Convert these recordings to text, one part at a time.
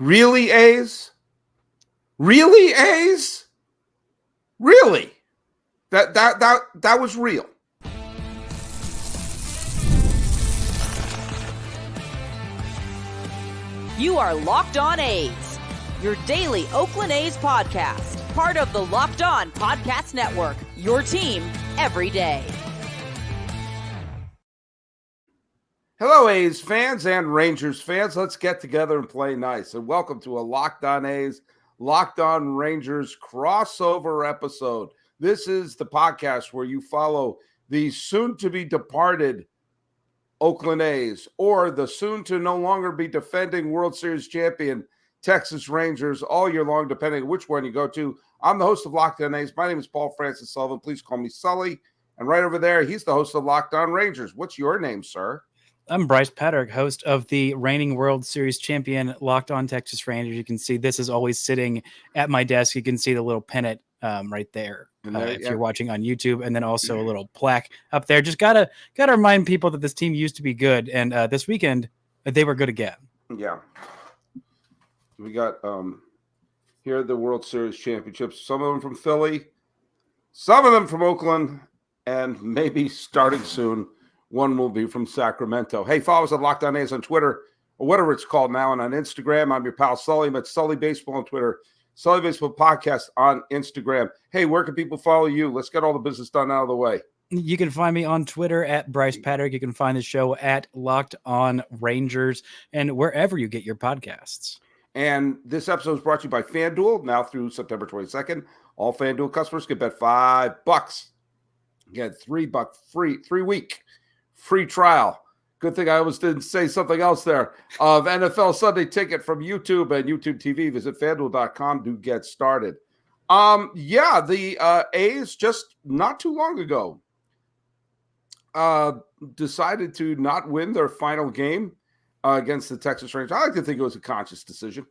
Really, A's? Really, A's? Really? That was real. You are Locked On A's, your daily Oakland A's podcast, part of the Locked On Podcast Network, your team every day. Hello, A's fans and Rangers fans. Let's get together and play nice. And welcome to a Locked On A's, Locked On Rangers crossover episode. This is the podcast where you follow the soon-to-be departed Oakland A's or the soon-to-no longer be defending World Series champion Texas Rangers all year long, depending on which one you go to. I'm the host of Locked On A's. My name is Paul Francis Sullivan. Please call me Sully. And right over there, he's the host of Locked On Rangers. What's your name, sir? I'm Bryce Patrick, host of the reigning World Series champion Locked On Texas Rangers. You can see this is always sitting at my desk. You can see the little pennant right there, if you're watching on YouTube, and then also a little plaque up there. Just gotta remind people that this team used to be good, and this weekend they were good again. Yeah, we got here are the World Series championships. Some of them from Philly, some of them from Oakland, and maybe starting soon, one will be from Sacramento. Hey, follow us at Locked On A's on Twitter, or whatever it's called now, and on Instagram. I'm your pal Sully. I'm at Sully Baseball on Twitter, Sully Baseball Podcast on Instagram. Hey, where can people follow you? Let's get all the business done out of the way. You can find me on Twitter at Bryce Patrick. You can find the show at Locked On Rangers and wherever you get your podcasts. And this episode is brought to you by FanDuel. Now through September 22nd, all FanDuel customers can bet $5. Get $3 free, 3-week free trial. Good thing I almost didn't say something else there. Of NFL Sunday Ticket from YouTube and YouTube TV. Visit FanDuel.com to get started. The A's just not too long ago decided to not win their final game against the Texas Rangers. I like to think it was a conscious decision.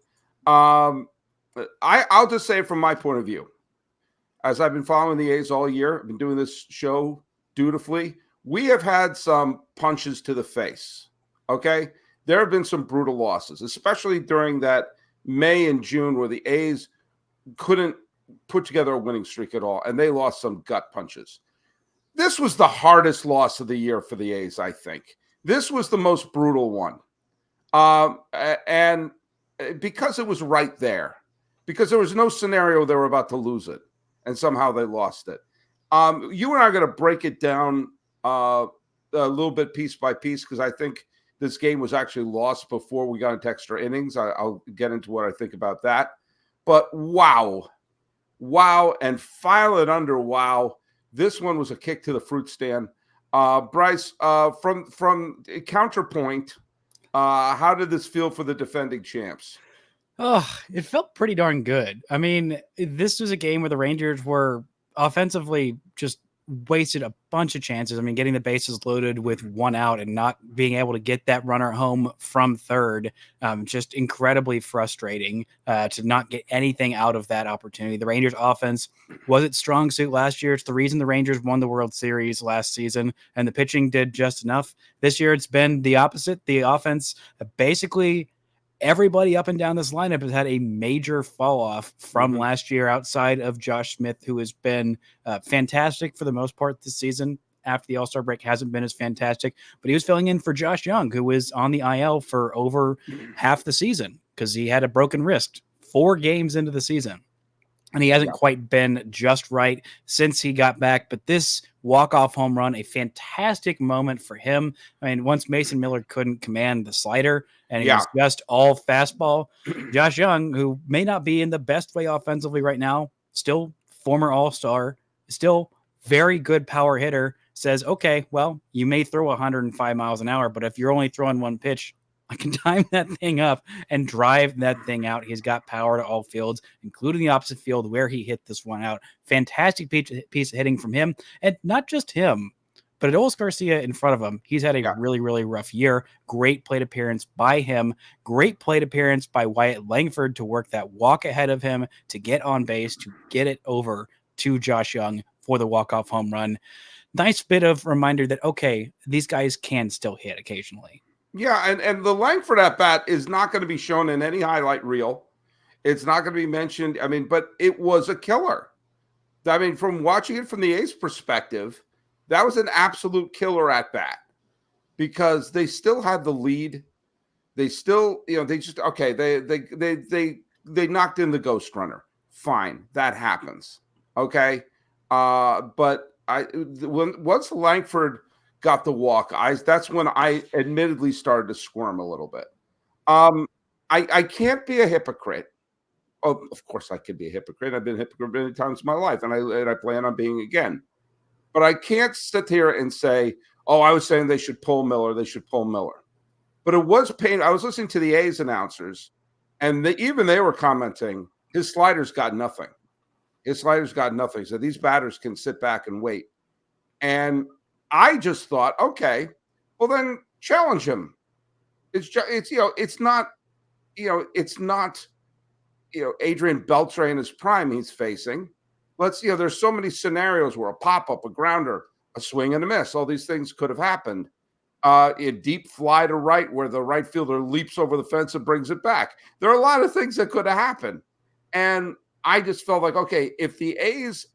I'll just say from my point of view, as I've been following the A's all year, I've been doing this show dutifully. We have had some punches to the face, okay? There have been some brutal losses, especially during that May and June where the A's couldn't put together a winning streak at all, and they lost some gut punches. This was the hardest loss of the year for the A's, I think. This was the most brutal one. And because it was right there, because there was no scenario they were about to lose it, and somehow they lost it. You and I are going to break it down a little bit piece by piece, because I think this game was actually lost before we got into extra innings. I'll get into what I think about that. But wow, and file it under wow. This one was a kick to the fruit stand. Bryce, from counterpoint, how did this feel for the defending champs? Oh, it felt pretty darn good. I mean, this was a game where the Rangers were offensively just wasted a bunch of chances. I mean, getting the bases loaded with one out and not being able to get that runner home from third, just incredibly frustrating to not get anything out of that opportunity. The Rangers offense was its strong suit last year. It's the reason the Rangers won the World Series last season, and the pitching did just enough. This year, it's been the opposite. The offense basically everybody up and down this lineup has had a major fall off from last year outside of Josh Smith, who has been fantastic for the most part this season. After the All-Star break, hasn't been as fantastic, but he was filling in for Josh Jung, who was on the IL for over half the season because he had a broken wrist 4 games into the season. And he hasn't quite been just right since he got back. But this walk-off home run, a fantastic moment for him. I mean, once Mason Miller couldn't command the slider and it was just all fastball, Josh Jung, who may not be in the best way offensively right now, still former All-Star, still very good power hitter, says, okay, well, you may throw 105 miles an hour, but if you're only throwing one pitch, I can time that thing up and drive that thing out. He's got power to all fields, including the opposite field where he hit this one out. Fantastic piece of hitting from him. And not just him, but Adolis Garcia in front of him. He's had a really, really rough year. Great plate appearance by him. Great plate appearance by Wyatt Langford to work that walk ahead of him, to get on base, to get it over to Josh Jung for the walk-off home run. Nice bit of reminder that, okay, these guys can still hit occasionally. Yeah, and the Langford at bat is not going to be shown in any highlight reel. It's not going to be mentioned. I mean, but it was a killer. I mean, from watching it from the A's perspective, that was an absolute killer at bat because they still had the lead. They still, they just okay. They knocked in the ghost runner. Fine, that happens. Okay, but once Langford got the walk, that's when I admittedly started to squirm a little bit. I can't be a hypocrite. Oh, of course I could be a hypocrite. I've been a hypocrite many times in my life, and I plan on being again. But I can't sit here and say, "Oh, I was saying they should pull Miller. They should pull Miller." But it was pain. I was listening to the A's announcers, and even they were commenting, his sliders got nothing. His sliders got nothing. So these batters can sit back and wait. And I just thought, okay, well then challenge him. It's not Adrian Beltre in his prime he's facing. There's so many scenarios where a pop-up, a grounder, a swing and a miss, all these things could have happened. A deep fly to right where the right fielder leaps over the fence and brings it back. There are a lot of things that could have happened. And I just felt like, okay, if the A's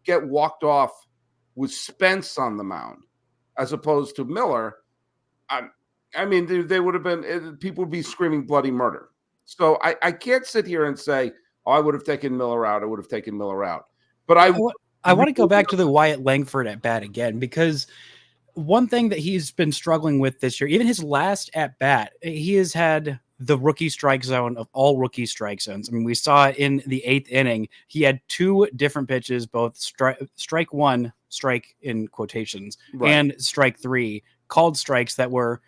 get walked off with Spence on the mound as opposed to Miller, I mean, they would have been, people would be screaming bloody murder. So I can't sit here and say, oh, I would have taken Miller out. I would have taken Miller out. But I want to go back to the Wyatt Langford at bat again, because one thing that he's been struggling with this year, even his last at bat, he has had the rookie strike zone of all rookie strike zones. I mean, we saw it in the 8th inning. He had 2 different pitches, both strike 1, strike in quotations, right, and strike 3, called strikes that were,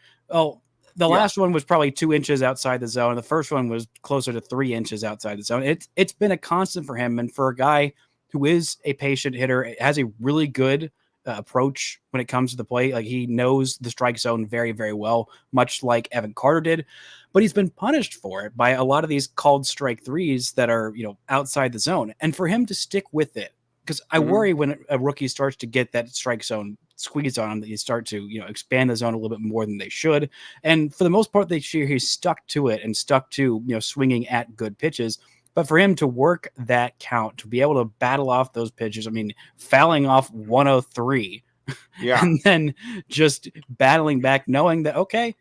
last one was probably 2 inches outside the zone. The first one was closer to 3 inches outside the zone. It's been a constant for him. And for a guy who is a patient hitter, has a really good approach when it comes to the plate. Like, he knows the strike zone very, very well, much like Evan Carter did, but he's been punished for it by a lot of these called strike 3s that are, outside the zone. And for him to stick with it, because I worry when a rookie starts to get that strike zone squeeze on him, that you start to, expand the zone a little bit more than they should. And for the most part this year, he's stuck to it and stuck to, swinging at good pitches. But for him to work that count, to be able to battle off those pitches, I mean, fouling off 103, and then just battling back, knowing that, okay,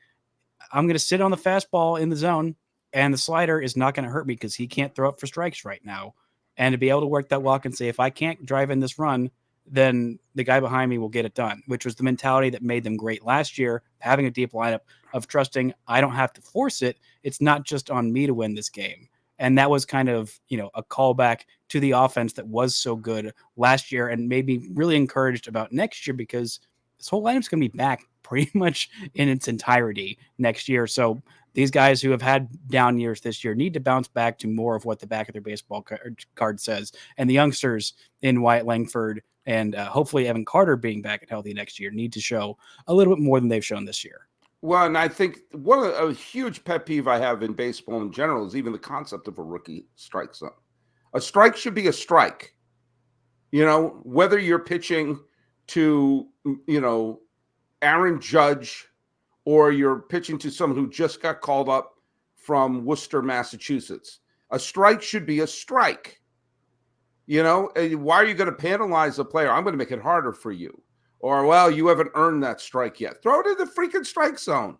I'm going to sit on the fastball in the zone, and the slider is not going to hurt me because he can't throw up for strikes right now. And to be able to work that walk and say, if I can't drive in this run, then the guy behind me will get it done, which was the mentality that made them great last year, having a deep lineup of trusting I don't have to force it. It's not just on me to win this game. And that was kind of, a callback to the offense that was so good last year and made me really encouraged about next year, because this whole lineup's going to be back pretty much in its entirety next year. So these guys who have had down years this year need to bounce back to more of what the back of their baseball card says. And the youngsters in Wyatt Langford and hopefully Evan Carter being back and healthy next year need to show a little bit more than they've shown this year. Well, and I think a huge pet peeve I have in baseball in general is even the concept of a rookie strike zone. A strike should be a strike. Whether you're pitching to, Aaron Judge, or you're pitching to someone who just got called up from Worcester, Massachusetts. A strike should be a strike. Why are you going to penalize a player? I'm going to make it harder for you. Or, well, you haven't earned that strike yet. Throw it in the freaking strike zone.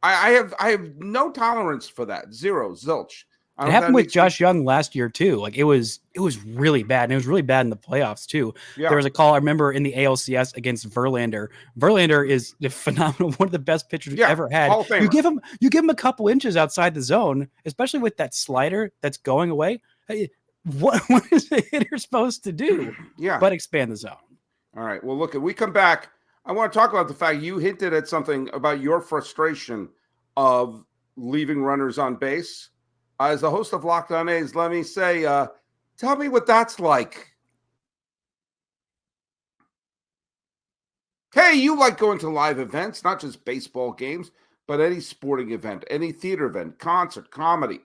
I have no tolerance for that. Zero, zilch. It happened with Josh Jung last year too. Like, it was really bad, and it was really bad in the playoffs too. Yeah. There was a call I remember in the ALCS against Verlander. Verlander is phenomenal, one of the best pitchers we've ever had. You give him a couple inches outside the zone, especially with that slider that's going away. What is a hitter supposed to do? But expand the zone. All right. Well, look, if we come back, I want to talk about the fact you hinted at something about your frustration of leaving runners on base. As the host of Locked On A's, let me say, tell me what that's like. Hey, you like going to live events, not just baseball games, but any sporting event, any theater event, concert, comedy.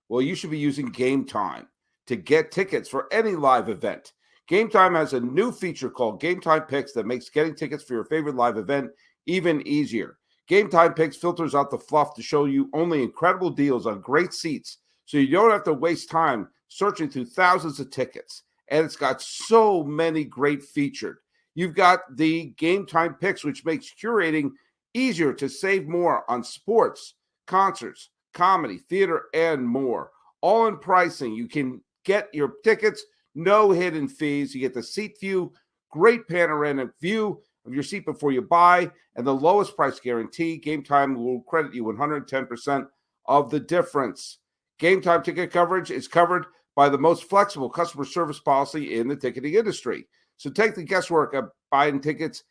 Well, you should be using Gametime to get tickets for any live event. Gametime has a new feature called Gametime Picks that makes getting tickets for your favorite live event even easier. Gametime Picks filters out the fluff to show you only incredible deals on great seats, so you don't have to waste time searching through thousands of tickets. And it's got so many great featured. You've got the Gametime Picks, which makes curating easier to save more on sports, concerts, comedy, theater, and more. All in pricing. You can get your tickets, no hidden fees. You get the seat view, great panoramic view of your seat before you buy, and the lowest price guarantee. Gametime will credit you 110% of the difference. Gametime ticket coverage is covered by the most flexible customer service policy in the ticketing industry. So take the guesswork of buying tickets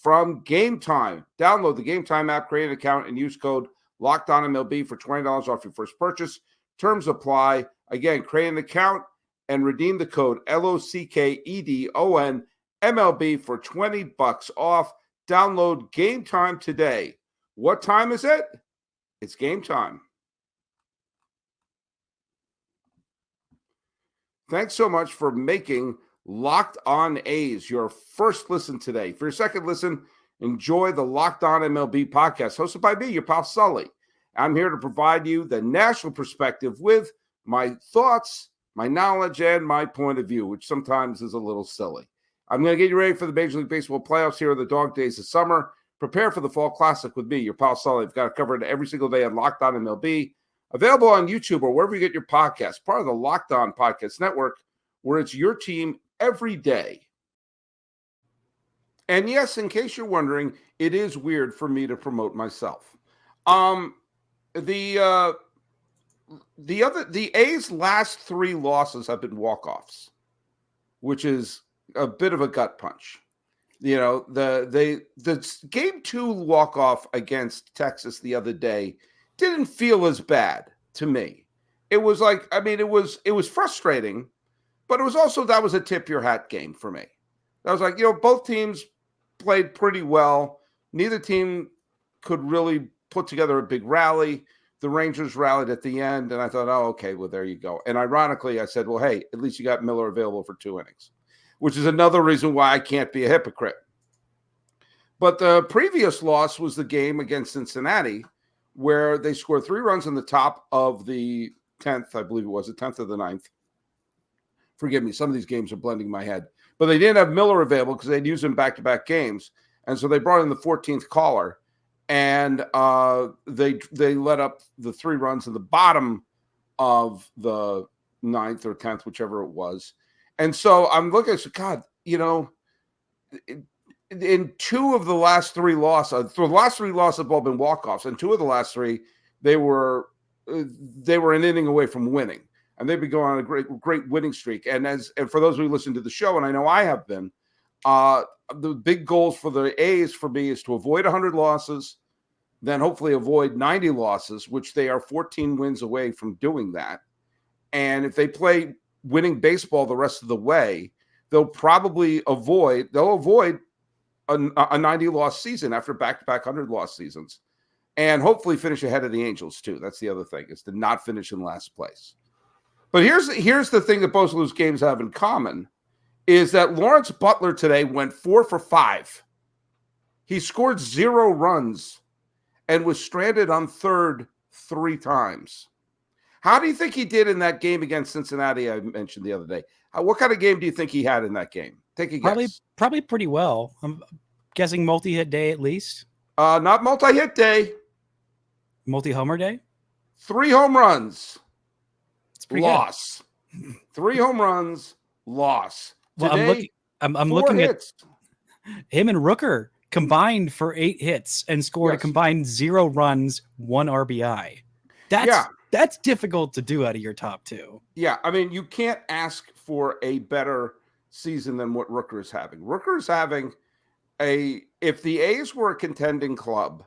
from Gametime. Download the Gametime app, create an account, and use code LOCKEDONMLB for $20 off your first purchase. Terms apply. Again, create an account and redeem the code LOCKEDONMLB for $20 off. Download Gametime today. What time is it? It's game time. Thanks so much for making Locked On A's your first listen today. For your second listen, enjoy the Locked On MLB podcast hosted by me, your pal Sully. I'm here to provide you the national perspective with my thoughts, my knowledge, and my point of view, which sometimes is a little silly. I'm going to get you ready for the Major League Baseball playoffs here in the dog days of summer. Prepare for the Fall Classic with me, your pal Sully. I've got it covered every single day on Locked On MLB. Available on YouTube or wherever you get your podcasts, part of the Locked On Podcast Network, where it's your team every day. And yes, in case you're wondering, it is weird for me to promote myself. The A's last 3 losses have been walk-offs, which is a bit of a gut punch. You know, the game 2 walk-off against Texas the other day didn't feel as bad to me. It was like, I mean, it was frustrating, but it was also, that was a tip your hat game for me. I was like, you know, both teams played pretty well. Neither team could really put together a big rally. The Rangers rallied at the end, and I thought, oh, okay, well, there you go. And ironically, I said, well, hey, at least you got Miller available for 2 innings, which is another reason why I can't be a hypocrite. But the previous loss was the game against Cincinnati, where they scored 3 runs in the top of the 10th, I believe it was the 10th or the 9th. Forgive me, some of these games are blending my head. But they didn't have Miller available because they'd used him back-to-back games. And so they brought in the 14th caller, and they let up the 3 runs in the bottom of the 9th or 10th, whichever it was. And so I'm looking, I said, God, you know, in 2 of the last 3 losses, the last 3 losses have all been walk-offs, and 2 of the last 3, they were an inning away from winning, and they've been going on a great winning streak. And for those who listen to the show, and I know I have been, the big goals for the A's for me is to avoid 100 losses, then hopefully avoid 90 losses, which they are 14 wins away from doing that. And if they play winning baseball the rest of the way, they'll avoid a 90-loss season after back-to-back 100-loss seasons, and hopefully finish ahead of the Angels too. That's the other thing, is to not finish in last place. But here's the thing that both of those games have in common, is that Lawrence Butler today went 4 for 5. He scored 0 runs and was stranded on third 3 times. How do you think he did in that game against Cincinnati I mentioned the other day? What kind of game do you think he had in that game? Take a guess. Probably pretty well. I'm guessing multi-hit day at least. Not multi-hit day. Multi-homer day? 3 home runs. It's pretty loss. Good. 3 home runs, loss. Today, well, I'm looking hits. At him and Rooker combined for 8 hits and scored a combined 0 runs, 1 RBI. That's difficult to do out of your top 2. Yeah, I mean, you can't ask for a better season than what Rooker is having. Rooker is having if the A's were a contending club,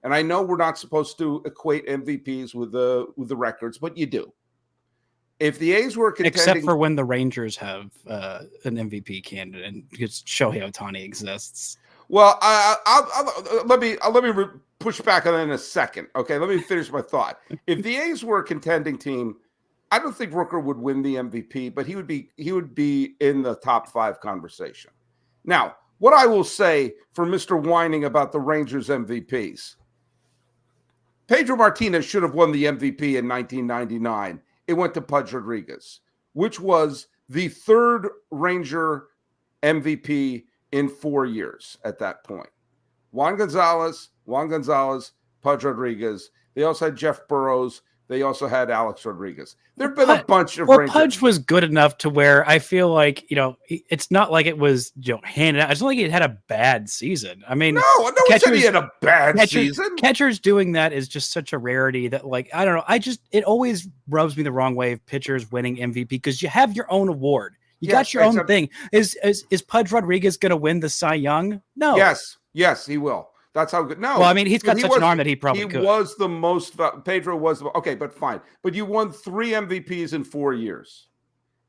and I know we're not supposed to equate MVPs with the records, but you do. If the A's were contending, except for when the Rangers have an MVP candidate, and because Shohei Ohtani exists. Well, let me push back on that in a second. Okay, let me finish my thought. If the A's were a contending team, I don't think Rooker would win the MVP, but he would be in the top 5 conversation. Now, what I will say for Mr. Whining about the Rangers MVPs, Pedro Martinez should have won the MVP in 1999. It went to Pudge Rodriguez, which was the third Ranger MVP in 4 years at that point. Juan Gonzalez, Pudge Rodriguez. They also had Jeff Burrows. They also had Alex Rodriguez. There have been a bunch of Rangers. Pudge was good enough to where I feel like, it's not like it was, handed out. It's not like he had a bad season. I mean, no one said he had a bad season. Catchers doing that is just such a rarity that, like, I don't know. It always rubs me the wrong way of pitchers winning MVP because you have your own award. You got your own thing. Is Pudge Rodriguez going to win the Cy Young? No. Yes, he will. That's how good. No. Well, I mean, he's got such an arm that he probably could. He was the most. Pedro was okay, but fine. But you won 3 MVPs in 4 years,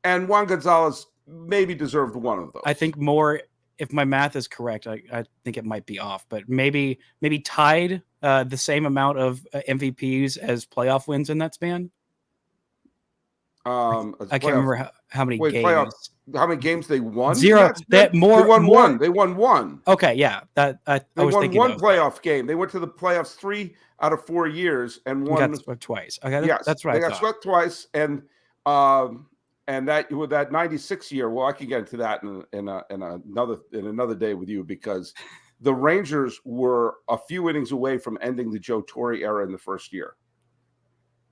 and Juan Gonzalez maybe deserved one of those. I think more. If my math is correct, I think it might be off, but maybe tied the same amount of MVPs as playoff wins in that span. I can't remember how many games. How many games they won? 0. They won one. They won one. Okay, yeah. I was won thinking one playoff game. They went to the playoffs 3 out of 4 years and won. Got swept twice. Okay, yes, that's right. They got swept twice, and that with that 96 year. Well, I can get into that in another day with you because the Rangers were a few innings away from ending the Joe Torre era in the first year.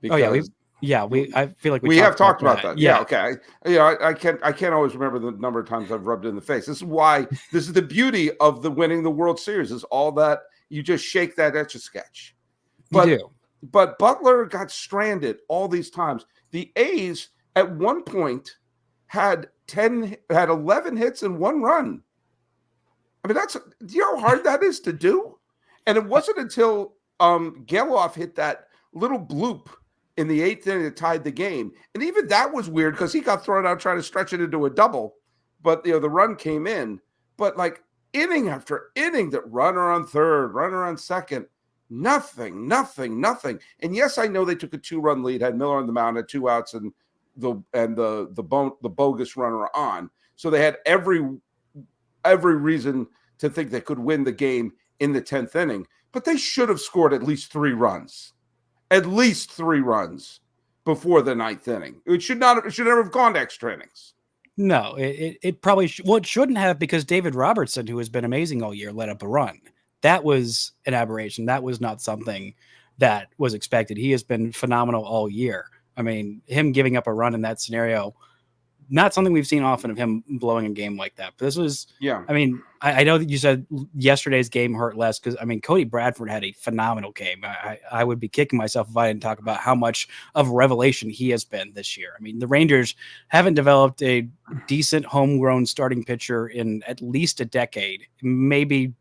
Because I feel like we have talked about that. Yeah. Okay. I can't always remember the number of times I've rubbed it in the face. This is why this is the beauty of the winning the World Series is all that you just shake that Etch-a-Sketch. But Butler got stranded all these times. The A's at one point had 11 hits and 1 run. I mean, do you know how hard that is to do? And it wasn't until Geloff hit that little bloop in the 8th inning that tied the game. And even that was weird because he got thrown out trying to stretch it into a double. But, the run came in. But, like, inning after inning, that runner on third, runner on second, nothing. And, yes, I know they took a 2-run lead, had Miller on the mound, had 2 outs, and the bogus runner on. So they had every reason to think they could win the game in the 10th inning. But they should have scored at least 3 runs. At least 3 runs before the 9th inning. It should never have gone to extra innings. No, it probably it shouldn't have because David Robertson, who has been amazing all year, let up a run. That was an aberration. That was not something that was expected. He has been phenomenal all year. I mean, him giving up a run in that scenario, not something we've seen often of him blowing a game like that. But this was, I mean, I know that you said yesterday's game hurt less because, I mean, Cody Bradford had a phenomenal game. I would be kicking myself if I didn't talk about how much of a revelation he has been this year. I mean, the Rangers haven't developed a decent homegrown starting pitcher in at least a decade, maybe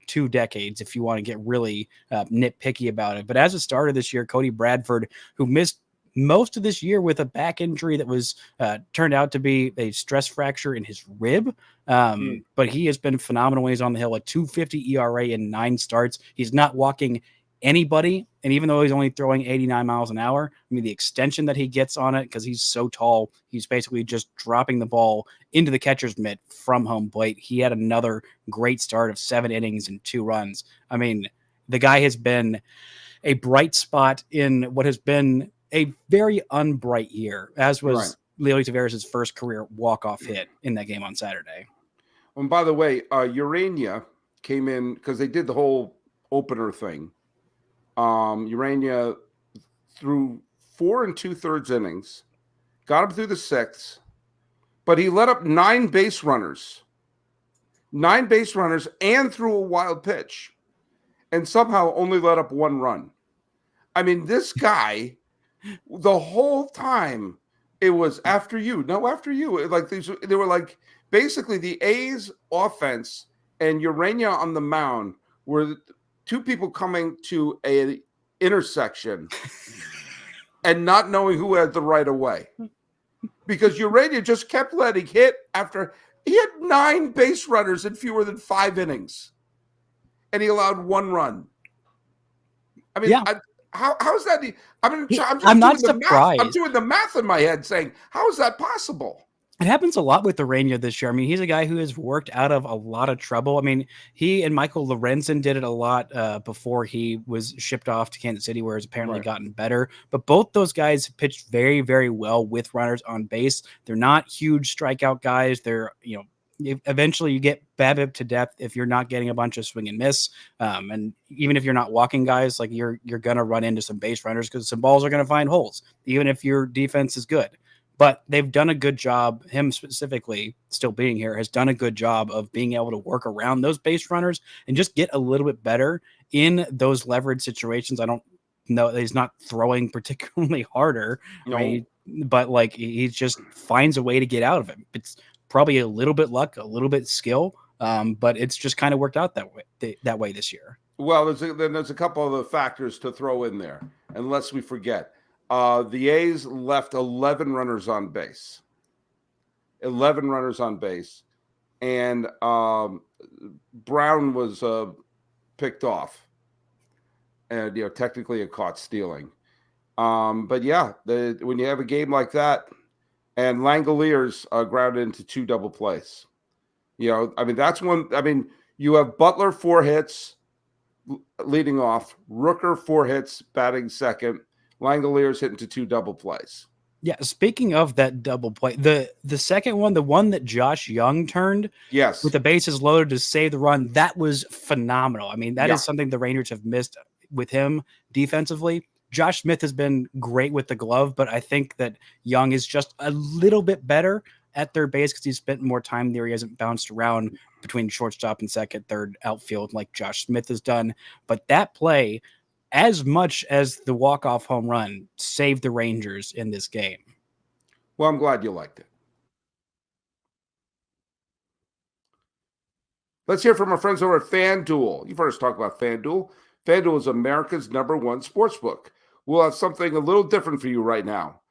2 decades if you want to get really nitpicky about it. But as a starter this year, Cody Bradford, who missed most of this year with a back injury that was turned out to be a stress fracture in his rib. But he has been phenomenal when he's on the hill. A 2.50 ERA in 9 starts. He's not walking anybody. And even though he's only throwing 89 miles an hour, I mean, the extension that he gets on it, because he's so tall, he's basically just dropping the ball into the catcher's mitt from home plate. He had another great start of 7 innings and 2 runs. I mean, the guy has been a bright spot in what has been a very unbright year, as was Leody Taveras' first career walk-off hit in that game on Saturday. And by the way, Urania came in because they did the whole opener thing. Urania threw 4 2/3 innings, got him through the 6th, but he let up 9 base runners, and threw a wild pitch, and somehow only let up 1 run. I mean, this guy, the whole time, it was after you. Like they were like basically the A's offense and Urania on the mound were 2 people coming to a intersection and not knowing who had the right of way, because Urania just kept letting hit after he had 9 base runners in fewer than 5 innings, and he allowed 1 run. I mean, How is that? I mean, I'm not surprised. I'm doing the math in my head saying, how is that possible? It happens a lot with Urania this year. I mean, he's a guy who has worked out of a lot of trouble. I mean, he and Michael Lorenzen did it a lot before he was shipped off to Kansas City, where it's apparently gotten better. But both those guys pitched very, very well with runners on base. They're not huge strikeout guys. They're, eventually you get BABIP to death if you're not getting a bunch of swing and miss. And even if you're not walking guys, like you're going to run into some base runners because some balls are going to find holes, even if your defense is good. But they've done a good job, him specifically still being here, has done a good job of being able to work around those base runners and just get a little bit better in those leverage situations. I don't know, he's not throwing particularly harder, No. right? But like he just finds a way to get out of it. It's probably a little bit luck, a little bit skill, but it's just kind of worked out that way this year. Well, there's a couple of the factors to throw in there, unless we forget. The A's left 11 runners on base. 11 runners on base. And Brown was picked off. And, technically a caught stealing. But yeah, when you have a game like that, and Langoliers grounded into 2 double plays. That's one. You have Butler 4 hits leading off, Rooker 4 hits batting second, Langoliers hit into 2 double plays. Yeah, speaking of that double play, the second one, the one that Josh Jung turned, yes, with the bases loaded to save the run, that was phenomenal. I mean, that is something the Rangers have missed with him defensively. Josh Smith has been great with the glove, but I think that Jung is just a little bit better at third base because he's spent more time there. He hasn't bounced around between shortstop and second, third, outfield like Josh Smith has done. But that play, as much as the walk-off home run, saved the Rangers in this game. Well, I'm glad you liked it. Let's hear from our friends over at FanDuel. You've heard us talk about FanDuel. FanDuel is America's #1 sportsbook. We'll have something a little different for you right now.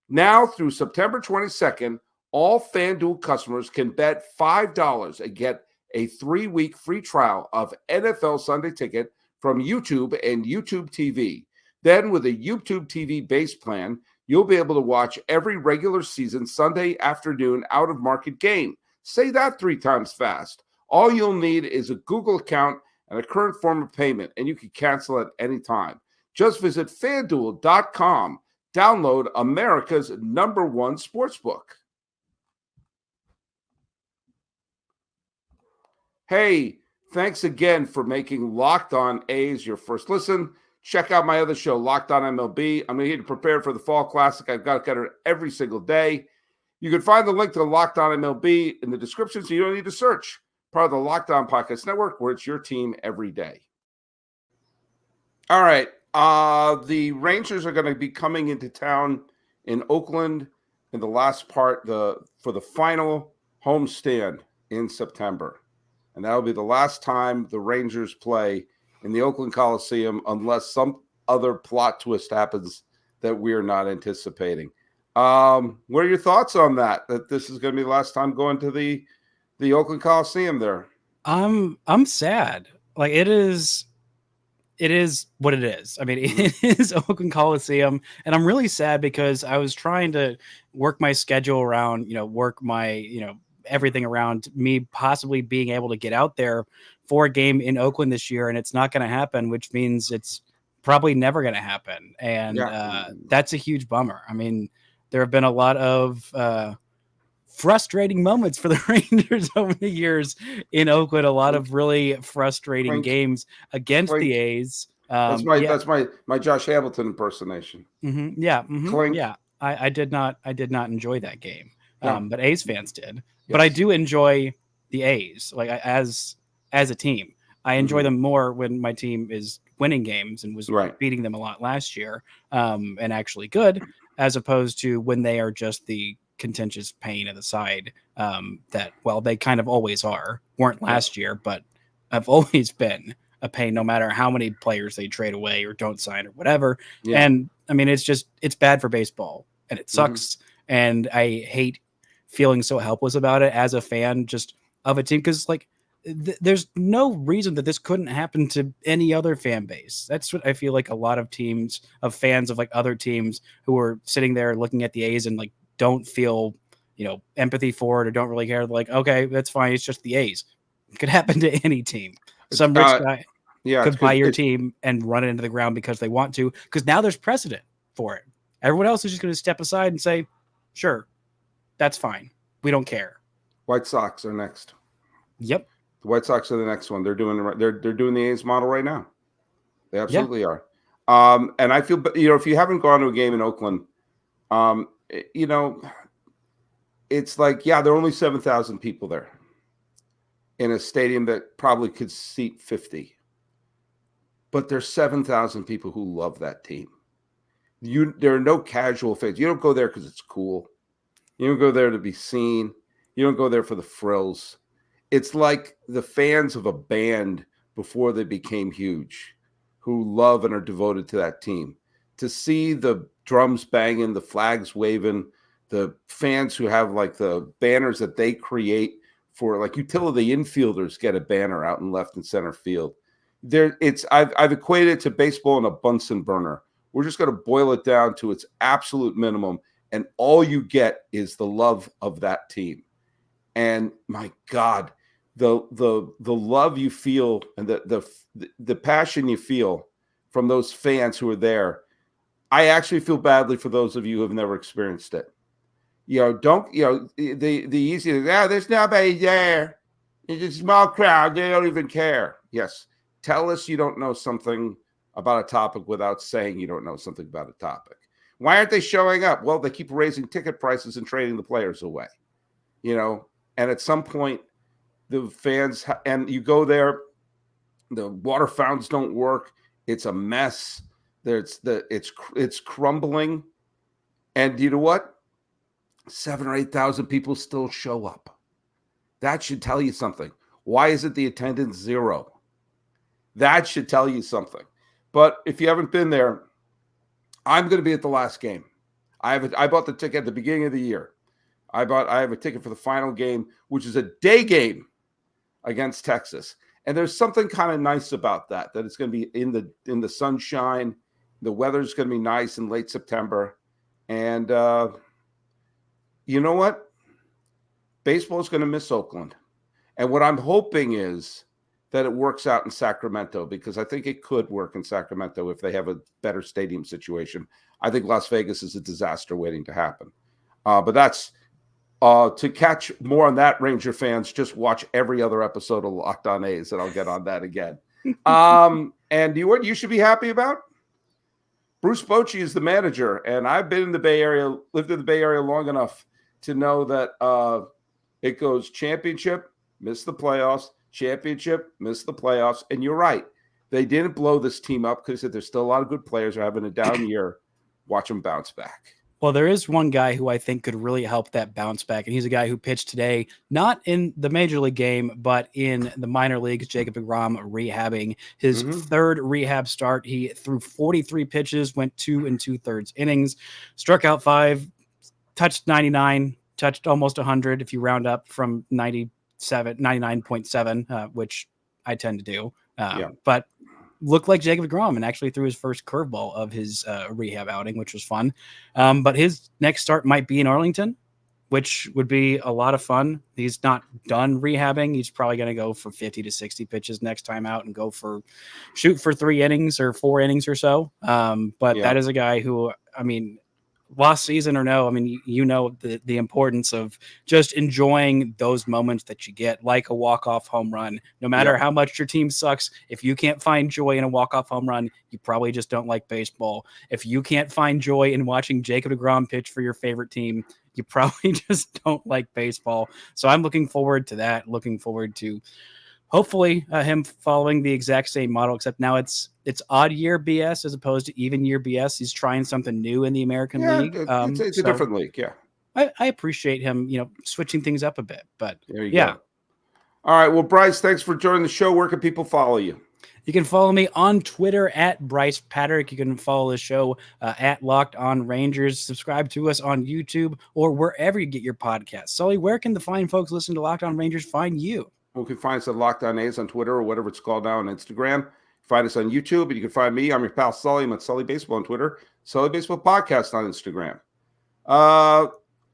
Now through September 22nd, all FanDuel customers can bet $5 and get a 3-week free trial of NFL Sunday Ticket from YouTube and YouTube TV. Then with a YouTube TV base plan, you'll be able to watch every regular season Sunday afternoon out-of-market game. Say that 3 times fast. All you'll need is a Google account and a current form of payment, and you can cancel at any time. Just visit FanDuel.com. Download America's #1 sportsbook. Hey, thanks again for making Locked On A's your first listen. Check out my other show, Locked On MLB. I'm here to prepare for the Fall Classic. I've got it every single day. You can find the link to the Locked On MLB in the description, so you don't need to search. Part of the Locked On Podcast Network, where it's your team every day. All right. The Rangers are going to be coming into town in Oakland in the last part for the final homestand in September. And that'll be the last time the Rangers play in the Oakland Coliseum unless some other plot twist happens that we're not anticipating. What are your thoughts on that this is going to be the last time going to the Oakland Coliseum there? I'm sad. Like it is what it is. I mean, it is Oakland Coliseum, and I'm really sad because I was trying to work my schedule around, work my, everything around me possibly being able to get out there for a game in Oakland this year, and it's not going to happen, which means it's probably never going to happen. And that's a huge bummer. I mean, there have been a lot of frustrating moments for the Rangers over the years in Oakland. A lot of really frustrating games against the A's. That's my Josh Hamilton impersonation. Mm-hmm, yeah. Mm-hmm, yeah. I did not enjoy that game. But A's fans did. Yes. But I do enjoy the A's, like as a team. I enjoy them more when my team is winning games and was beating them a lot last year, and actually good, as opposed to when they are just the contentious pain in the side that, well, they kind of always weren't last year, but have always been a pain no matter how many players they trade away or don't sign or whatever. Yeah. And I mean, it's bad for baseball and it sucks. And I hate feeling so helpless about it as a fan just of a team. Cause like there's no reason that this couldn't happen to any other fan base. That's what I feel like a lot of fans of like other teams who are sitting there looking at the A's and like, don't feel empathy for it or don't really care. They're like, okay, that's fine. It's just the A's. It could happen to any team. Some rich guy could buy your team and run it into the ground because they want to, because now there's precedent for it. Everyone else is just going to step aside and say, sure, that's fine. We don't care. White Sox are next. Yep. The White Sox are the next one. They're doing the A's model right now. They absolutely are. And I feel, if you haven't gone to a game in Oakland, it's like, there are only 7,000 people there in a stadium that probably could seat 50. But there's 7,000 people who love that team. There are no casual fans. You don't go there because it's cool. You don't go there to be seen. You don't go there for the frills. It's like the fans of a band before they became huge, who love and are devoted to that team. To see the drums banging, the flags waving, the fans who have like the banners that they create for, like, utility infielders get a banner out in left and center field. I've equated it to baseball in a Bunsen burner. We're just going to boil it down to its absolute minimum, and all you get is the love of that team. And my God, the love you feel and the passion you feel from those fans who are there. I actually feel badly for those of you who have never experienced it. The easy, there's nobody there. It's a small crowd. They don't even care. Yes. Tell us you don't know something about a topic without saying you don't know something about a topic. Why aren't they showing up? Well, they keep raising ticket prices and trading the players away. And at some point, the fans, and you go there, the water fountains don't work. It's a mess. It's crumbling. And you know what? 7,000 or 8,000 people still show up. That should tell you something. Why isn't the attendance 0? That should tell you something. But if you haven't been there, I'm going to be at the last game. I bought the ticket at the beginning of the year. I have a ticket for the final game, which is a day game against Texas. And there's something kind of nice about that it's going to be in the sunshine. The weather's going to be nice in late September. And you know what? Baseball is going to miss Oakland. And what I'm hoping is that it works out in Sacramento, because I think it could work in Sacramento if they have a better stadium situation. I think Las Vegas is a disaster waiting to happen. But that's to catch more on that, Ranger fans, just watch every other episode of Locked On A's, and I'll get on that again. And what you should be happy about? Bruce Bochy is the manager, and I've been in the Bay Area, lived in the Bay Area long enough to know that it goes championship, miss the playoffs, championship, miss the playoffs. And you're right. They didn't blow this team up because there's still a lot of good players who are having a down year. Watch them bounce back. Well, there is one guy who I think could really help that bounce back, and he's a guy who pitched today, not in the major league game, but in the minor leagues. Jacob deGrom rehabbing his third rehab start. He threw 43 pitches, went 2 2/3 innings, struck out 5, touched 99, touched almost 100 if you round up from 99.7, which I tend to do. But looked like Jacob deGrom and actually threw his first curveball of his rehab outing, which was fun. But his next start might be in Arlington, which would be a lot of fun. He's not done rehabbing. He's probably going to go for 50 to 60 pitches next time out and shoot for 3 innings or 4 innings or so. That is a guy who, last season or no, the importance of just enjoying those moments that you get, like a walk-off home run. No matter how much your team sucks, if you can't find joy in a walk-off home run, you probably just don't like baseball. If you can't find joy in watching Jacob deGrom pitch for your favorite team, you probably just don't like baseball. So I'm looking forward to that, looking forward to hopefully him following the exact same model, except now it's odd year BS as opposed to even year BS. He's trying something new in the American League. It's a different league. Yeah. I appreciate him, switching things up a bit, but there you go. All right. Well, Bryce, thanks for joining the show. Where can people follow you? You can follow me on Twitter at Bryce Patrick. You can follow the show at Locked On Rangers. Subscribe to us on YouTube or wherever you get your podcasts. Sully, where can the fine folks listening to Locked On Rangers find you? You can find us at Locked On A's on Twitter or whatever it's called now on Instagram. Find us on YouTube, and you can find me. I'm your pal Sully. I'm at Sully Baseball on Twitter, Sully Baseball Podcast on Instagram.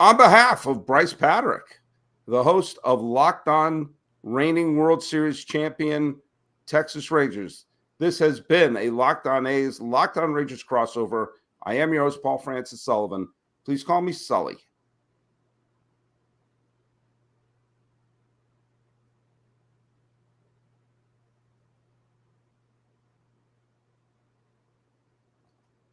On behalf of Bryce Patrick, the host of Locked On reigning World Series champion Texas Rangers, this has been a Locked On A's, Locked On Rangers crossover. I am your host, Paul Francis Sullivan. Please call me Sully.